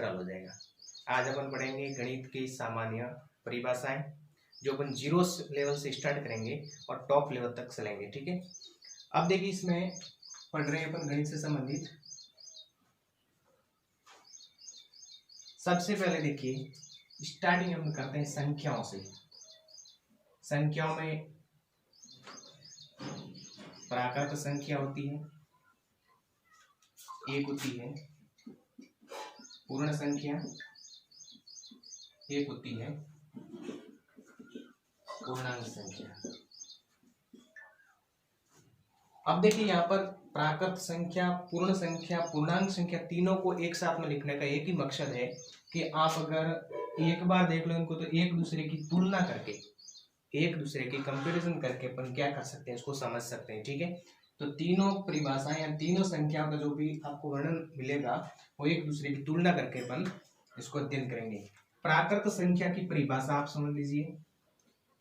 सरल हो जाएगा। आज अपन पढ़ेंगे गणित की सामान्य परिभाषाएं, जो अपन जीरो लेवल से स्टार्ट करेंगे और टॉप लेवल तक चलेंगे। ठीक है, अब देखिए इसमें पढ़ रहे हैं अपन गणित से संबंधित। सबसे पहले देखिए स्टार्टिंग हम करते हैं संख्याओं से। संख्याओं में प्राकृत संख्या होती है, एक होती है पूर्ण संख्या, एक होती है पूर्णांक संख्या। अब देखिए यहाँ पर प्राकृत संख्या, पूर्ण संख्या, पूर्णांक संख्या तीनों को एक साथ में लिखने का एक ही मकसद है कि आप अगर एक बार देख लो इनको तो एक दूसरे की तुलना करके, एक दूसरे की कंपैरिजन करके अपन क्या कर सकते हैं, इसको समझ सकते हैं। ठीक है, तो तीनों परिभाषाएं या तीनों संख्याओं का जो भी आपको वर्णन मिलेगा वो एक दूसरे की तुलना करके अपन इसको अध्ययन करेंगे। प्राकृत संख्या की परिभाषा आप समझ लीजिए,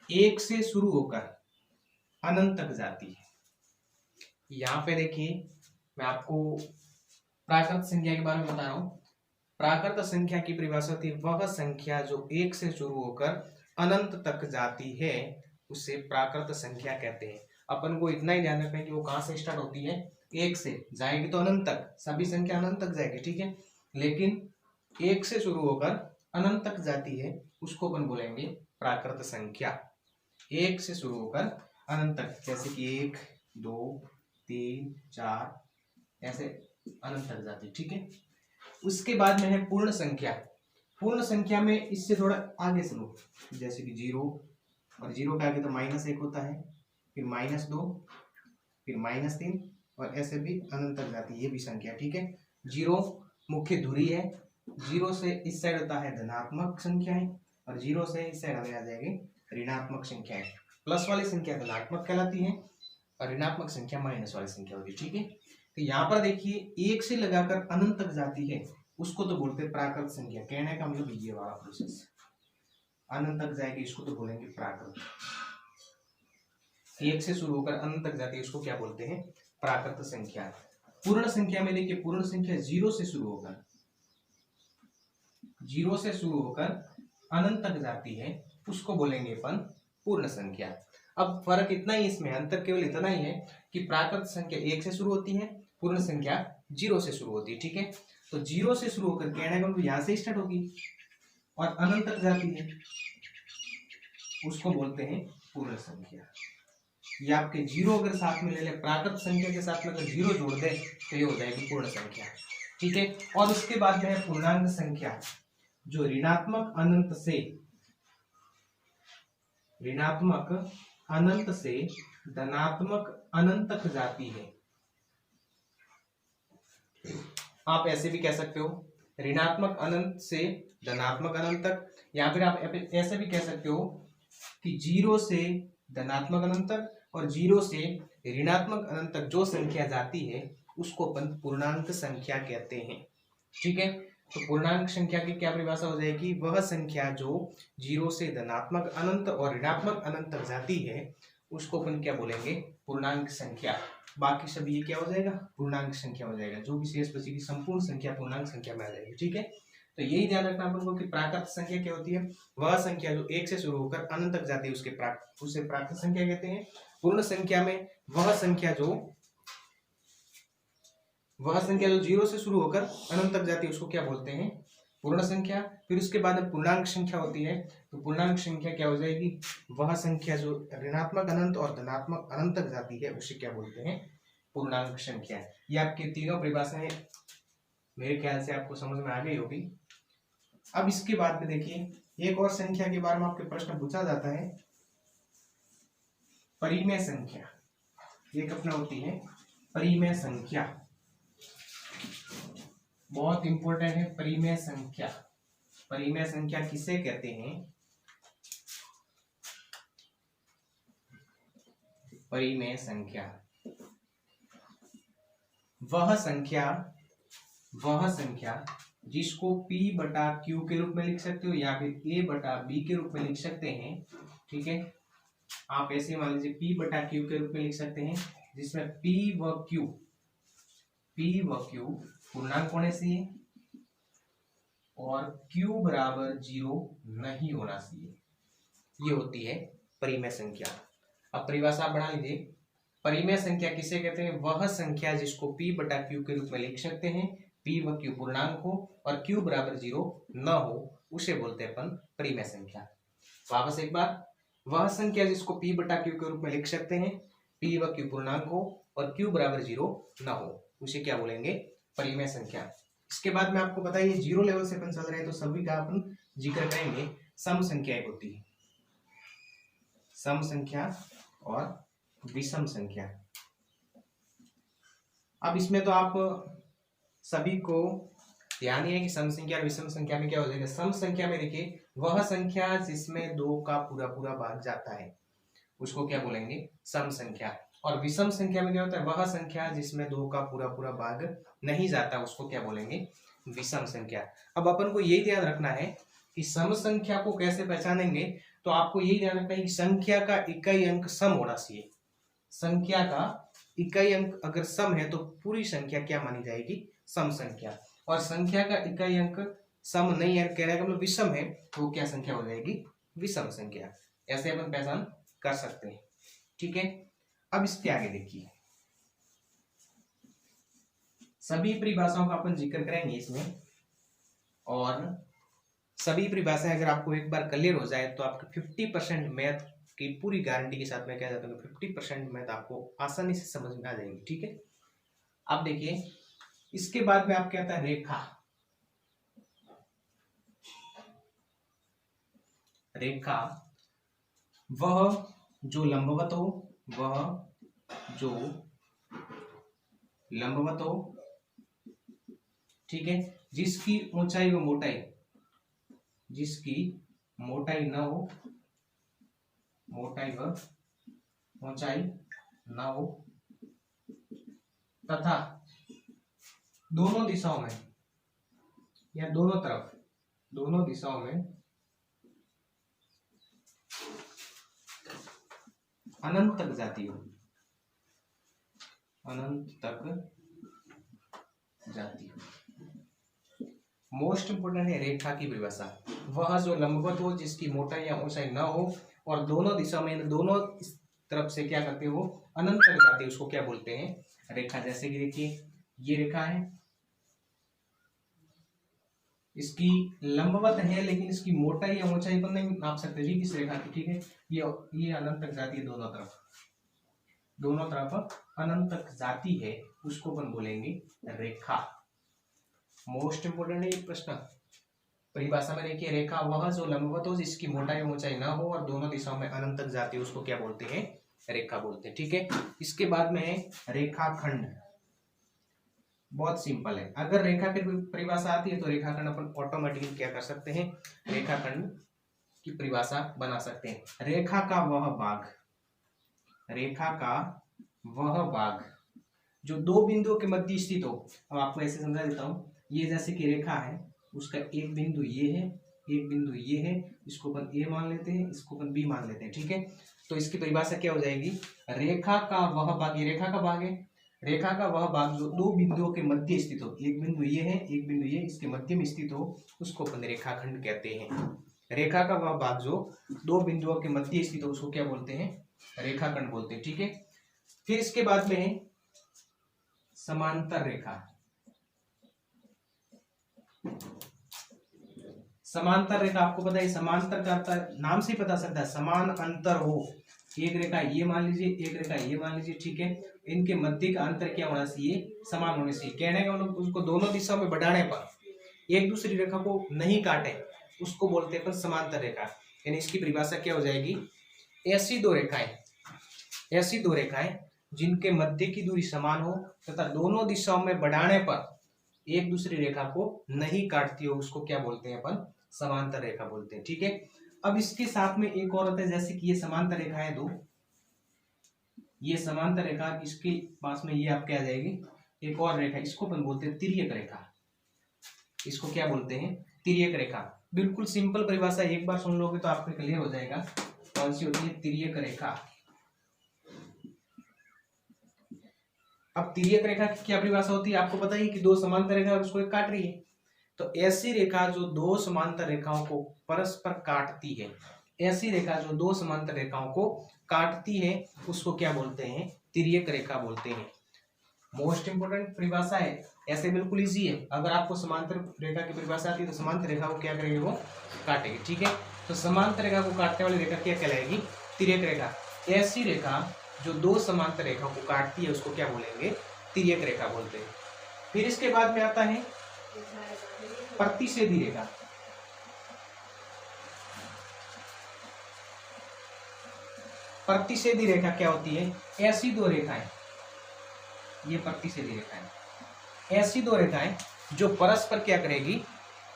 एक से शुरू होकर अनंत तक जाती है। यहाँ पे देखिए मैं आपको प्राकृत संख्या के बारे में बता रहा हूँ। प्राकृत संख्या की परिभाषा होती है वह संख्या जो एक से शुरू होकर अनंत तक जाती है, उसे प्राकृत संख्या कहते हैं। अपन को इतना ही ध्यान रखना है कि वो कहाँ से स्टार्ट होती है, एक से जाएगी तो अनंत तक, सभी संख्या अनंत तक जाएगी। ठीक है, लेकिन एक से शुरू होकर अनंत तक जाती है उसको अपन बोलेंगे प्राकृत संख्या। एक से शुरू होकर अनंत तक, जैसे कि 1, 2, 3, 4 ऐसे अनंत तक जाती। ठीक है, उसके बाद में है पूर्ण संख्या। पूर्ण संख्या में इससे थोड़ा आगे चलो, जैसे कि 0, और 0 के आगे तो -1 होता है, फिर -2, फिर -3 और ऐसे भी अनंत तक जाती है ये भी संख्या। ठीक है, 0 मुख्य धुरी है, 0 से इस साइड होता है धनात्मक संख्याएं और 0 से इस साइड आ जाएगी ऋणात्मक संख्याएं। प्लस वाली संख्या धनात्मक कहलाती है और ऋणात्मक संख्या माइनस वाली संख्या होती है। ठीक है, तो यहाँ पर देखिए एक से लगाकर अनंत तक जाती है उसको तो बोलते हैं प्राकृत संख्या। कहने का मतलब ये वाला प्रोसेस, अनंत तक जाएगी इसको तो बोलेंगे प्राकृत। एक से शुरू होकर अनंत तक जाती है उसको क्या बोलते हैं, प्राकृत संख्या। पूर्ण संख्या में देखिए पूर्ण संख्या 0 से शुरू होकर अनंत तक जाती है उसको बोलेंगे अपन पूर्ण संख्या। अब फर्क इतना ही, इसमें अंतर केवल इतना ही है कि प्राकृत संख्या 1 से शुरू होती है, पूर्ण संख्या 0 से शुरू होती है। ठीक है, तो 0 से शुरू होकर कहने का यहाँ से स्टार्ट होगी और अनंत तक जाती है उसको बोलते हैं पूर्ण संख्या। ये आपके 0 अगर साथ में ले ले, प्राकृत संख्या के साथ में अगर 0 जोड़ दे तो ये हो जाएगी पूर्ण संख्या। ठीक है, और उसके बाद में है पूर्णांक संख्या, जो ऋणात्मक अनंत से धनात्मक अनंत तक जाती है। आप ऐसे भी कह सकते हो ऋणात्मक अनंत से धनात्मक अनंत तक, या फिर आप ऐसे भी कह सकते हो कि 0 से धनात्मक अनंत तक और 0 से ऋणात्मक अनंत तक जो संख्या जाती है उसको अपन पूर्णांक संख्या कहते हैं। ठीक है, तो पूर्णांक संख्या की क्या परिभाषा हो जाएगी, वह संख्या जो 0 से धनात्मक अनंत और ऋणात्मक अनंत तक जाती है उसको अपन क्या बोलेंगे, पूर्णांक संख्या। बाकी सभी ये क्या हो जाएगा, पूर्णांक संख्या हो जाएगा। जो भी शेष बचेगी संपूर्ण संख्या पूर्णांक संख्या में आ जाएगी। ठीक है, तो यही ध्यान रखना अपन को कि प्राकृत संख्या क्या होती है, वह संख्या जो 1 से शुरू होकर अनंत तक जाती है उसे प्राकृत संख्या कहते हैं। पूर्ण संख्या में वह संख्या जो 0 से शुरू होकर अनंत तक जाती है उसको क्या बोलते हैं, पूर्ण संख्या। फिर उसके बाद में पूर्णांक संख्या होती है, तो पूर्णांक संख्या क्या हो जाएगी, वह संख्या जो ऋणात्मक अनंत और धनात्मक अनंत तक जाती है उसे क्या बोलते हैं, पूर्णांक संख्या। ये आपकी तीनों परिभाषाएं मेरे ख्याल से आपको समझ में आ गई होगी। अब इसके बाद में देखिए एक और संख्या के बारे में आपके प्रश्न पूछा जाता है, परिमेय संख्या। एक अपना होती है परिमेय संख्या, बहुत इंपॉर्टेंट है परिमेय संख्या। परिमेय संख्या किसे कहते हैं, परिमेय संख्या वह संख्या जिसको P बटा Q के रूप में लिख सकते हो या फिर A बटा B के रूप में लिख सकते हैं। ठीक है, आप ऐसे मान लीजिए P बटा Q के रूप में लिख सकते हैं, जिसमें P व Q पूर्णांक होने से और q बराबर 0 नहीं होना चाहिए। ये होती है परिमेय संख्या। अब परिभाषा आप बना लीजिए। परिमेय संख्या किसे कहते हैं? वह संख्या जिसको p बटा q के रूप में लिख सकते हैं, p व q पूर्णांक हो और q बराबर 0 न हो, उसे बोलते हैं अपन परिमेय संख्या। वापस एक बार, वह संख्या जिसको p बटा q के रूप में लिख सकते हैं, p व q पूर्णांक हो और q बराबर 0 न हो, उसे क्या बोलेंगे? परिमेय संख्या। इसके बाद में आपको पता है ये 0 लेवल से अपन चल रहे हैं तो सभी का अपन जिक्र करेंगे। सम संख्या एक होती है, सम संख्या और विषम संख्या। अब इसमें तो आप सभी को ध्यान है कि सम संख्या और विषम संख्या में क्या हो जाएगा। सम संख्या में देखिए, वह संख्या जिसमें 2 का पूरा पूरा भाग जाता है उसको क्या बोलेंगे? सम संख्या। और विषम संख्या में क्या होता है? वह संख्या जिसमें 2 का पूरा पूरा भाग नहीं जाता उसको क्या बोलेंगे? विषम संख्या। अब अपन को यही ध्यान रखना है कि सम संख्या को कैसे पहचानेंगे, तो आपको यही ध्यान रखना है कि संख्या का इकाई अंक सम होना चाहिए। संख्या का इकाई अंक अगर सम है तो पूरी संख्या क्या मानी जाएगी? सम संख्या। और संख्या का इकाई अंक सम नहीं है, कहने का मतलब विषम है, तो क्या संख्या हो जाएगी? विषम संख्या। ऐसे अपन पहचान कर सकते हैं। ठीक है, अब इसके आगे देखिए, सभी परिभाषाओं का अपन जिक्र करेंगे इसमें, और सभी परिभाषाएं अगर आपको एक बार क्लियर हो जाए तो आपके 50% मैथ की पूरी गारंटी के साथ मैं कह जाता हूँ 50% मैथ आपको आसानी से समझ में आ जाएगी। ठीक है, अब देखिए इसके बाद में आप कहता है रेखा। रेखा वह जो लंबवत हो, वह जो लंबवत हो, ठीक है, जिसकी ऊंचाई व मोटाई, जिसकी मोटाई न हो, मोटाई व ऊंचाई न हो, तथा दोनों दिशाओं में या दोनों तरफ, दोनों दिशाओं में अनंत तक जाती हो, अनंत तक जाती हो। मोस्ट इंपोर्टेंट है रेखा की परिभाषा। वह जो लंबवत हो, जिसकी मोटाई या ऊंचाई न हो और दोनों दिशा में, दोनों तरफ से क्या करते हो? अनंत तक जाती है, उसको क्या बोलते हैं? रेखा। जैसे कि देखिए ये रेखा है, इसकी लंबवत है लेकिन इसकी मोटाई या ऊंचाई पर नहीं नाप सकते जी इस रेखा की। ठीक है, ये अनंत तक जाती है, दोनों तरफ, दोनों तरफ अनंत तक जाती है, उसको अपन बोलेंगे रेखा। मोस्ट इंपोर्टेंट है ये प्रश्न। परिभाषा में देखिए, रेखा वह जो लंबवत हो, जिसकी मोटाई ऊंचाई ना हो और दोनों दिशाओं में अनंत तक जाती है, उसको क्या बोलते हैं? रेखा बोलते हैं। ठीक है, इसके बाद में है रेखाखंड। बहुत सिंपल है, अगर रेखा की परिभाषा आती है तो रेखाखंड अपन ऑटोमेटिकली क्या कर सकते हैं? रेखाखंड की परिभाषा बना सकते हैं। रेखा का वह भाग, रेखा का वह भाग जो दो बिंदुओं के मध्य स्थित हो। अब आपको ऐसे समझा देता हूं, ये जैसे कि रेखा है, उसका एक बिंदु ये है, एक बिंदु ये है, इसको अपन ए मान लेते हैं, इसको अपन बी मान लेते हैं। ठीक है, तो इसकी परिभाषा क्या हो जाएगी? रेखा का वह भाग, ये रेखा का भाग है, रेखा का वह भाग जो दो बिंदुओं के मध्य स्थित हो, एक बिंदु ये है, एक बिंदु ये, इसके मध्य में स्थित हो, उसको अपन रेखाखंड कहते हैं। रेखा का वह भाग जो दो बिंदुओं के मध्य स्थित हो, उसको क्या बोलते हैं? रेखाखंड बोलते हैं। ठीक है, फिर इसके बाद में है समांतर रेखा। समांतर रेखा आपको पता है, समांतर का अर्थ नाम से ही पता सकता है, समान अंतर हो। एक रेखा ये मान लीजिए, एक रेखा ये मान लीजिए, ठीक है, इनके मध्य का अंतर क्या होना चाहिए? समान होने चाहिए। कहने का मतलब उसको दोनों दिशाओं में बढ़ाने पर एक दूसरी रेखा को नहीं काटे, उसको बोलते हैं समांतर रेखा। यानी इसकी परिभाषा क्या हो जाएगी? ऐसी दो रेखाएं, ऐसी दो रेखाएं जिनके मध्य की दूरी समान हो तथा दोनों दिशाओं में बढ़ाने पर एक दूसरी रेखा को नहीं काटती हो, उसको क्या बोलते हैं? अपन समांतर रेखा बोलते हैं। ठीक है, अब इसके साथ में एक और होता है, जैसे कि ये समांतर रेखा है दो, ये समांतर रेखा, इसके पास में ये आपके आ जाएगी एक और रेखा, इसको अपन बोलते हैं तिर्यक रेखा। इसको क्या बोलते हैं? तिर्यक रेखा। बिल्कुल सिंपल परिभाषा, एक बार सुन लोगे तो आपको क्लियर हो जाएगा कौन सी होती है तिर्यक रेखा। अब तिर्यक रेखा की क्या परिभाषा होती है? आपको पता है कि दो समांतर रेखा उसको एक काट रही है, तो ऐसी रेखा जो दो समांतर रेखाओं को परस्पर काटती है, ऐसी रेखा जो दो समांतर रेखाओं को काटती है उसको क्या बोलते हैं? तिर्यक रेखा बोलते हैं। मोस्ट इंपोर्टेंट परिभाषा है, ऐसे बिल्कुल इजी है। अगर आपको समांतर रेखा की परिभाषा आती है तो समांतर रेखा को क्या करेगी? वो काटेगी। ठीक है, तो समांतर रेखा को काटने वाली रेखा क्या कहलाएगी? तिर्यक रेखा। ऐसी रेखा जो दो समांतर रेखा को काटती है उसको क्या बोलेंगे? तिर्यक रेखा बोलते हैं। फिर इसके बाद में आता है प्रतिच्छेदी रेखा। प्रतिच्छेदी रेखा क्या होती है? ऐसी दो रेखाएं, ये प्रतिच्छेदी रेखाएं, ऐसी दो रेखाएं जो परस्पर क्या करेगी?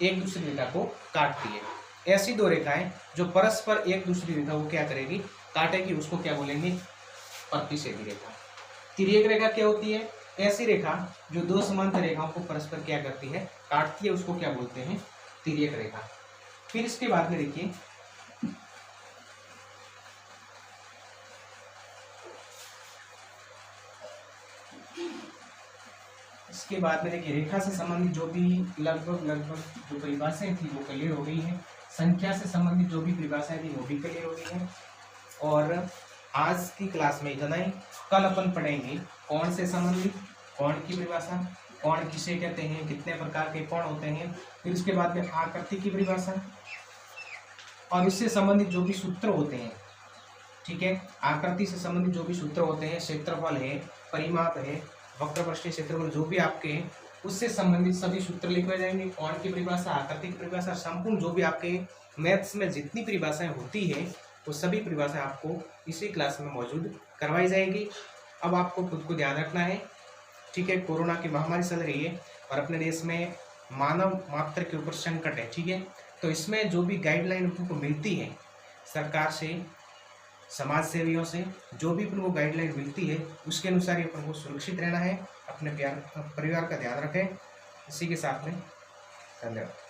एक दूसरी रेखा को काटती है। ऐसी दो रेखाएं जो परस्पर एक दूसरी रेखा को क्या करेगी? काटेगी, उसको क्या बोलेंगे? प्रतिच्छेदी रेखा। तिर्यक रेखा क्या होती है? ऐसी रेखा जो दो समांतर रेखाओं को परस्पर क्या करती है? काटती है, उसको क्या बोलते हैं? तिर्यक रेखा। फिर इसके बाद में देखिए इसके बाद में देखिए रेखा से संबंधित जो भी लगभग जो परिभाषाएं थी वो क्लियर हो गई है। संख्या से संबंधित जो भी परिभाषाएं थी वो भी क्लियर हो गई है। और आज की क्लास में इतना ही। कल अपन पढ़ेंगे कोण से संबंधित, कोण की परिभाषा, कोण किसे कहते हैं, कितने प्रकार के कोण होते हैं। फिर उसके बाद में आकृति की परिभाषा और इससे संबंधित जो भी सूत्र होते हैं। ठीक है, आकृति से संबंधित जो भी सूत्र होते हैं, क्षेत्रफल है, परिमाप है, वक्रपृष्ठीय क्षेत्रफल, जो भी आपके हैं उससे संबंधित सभी सूत्र लिखवाए जाएंगे। कोण की परिभाषा, आकृति की परिभाषा, संपूर्ण जो भी आपके मैथ्स में जितनी परिभाषाएं होती है वो सभी परिभाषाएं आपको इसी क्लास में मौजूद करवाई जाएगी। अब आपको खुद को ध्यान रखना है। ठीक है, कोरोना की महामारी चल रही है और अपने देश में मानव मात्र के ऊपर संकट है। ठीक है, तो इसमें जो भी गाइडलाइन उनको मिलती है सरकार से, समाज सेवियों से, जो भी उनको गाइडलाइन मिलती है उसके अनुसार ही अपन को सुरक्षित रहना है। अपने परिवार का ध्यान रखें। इसी के साथ में धन्यवाद।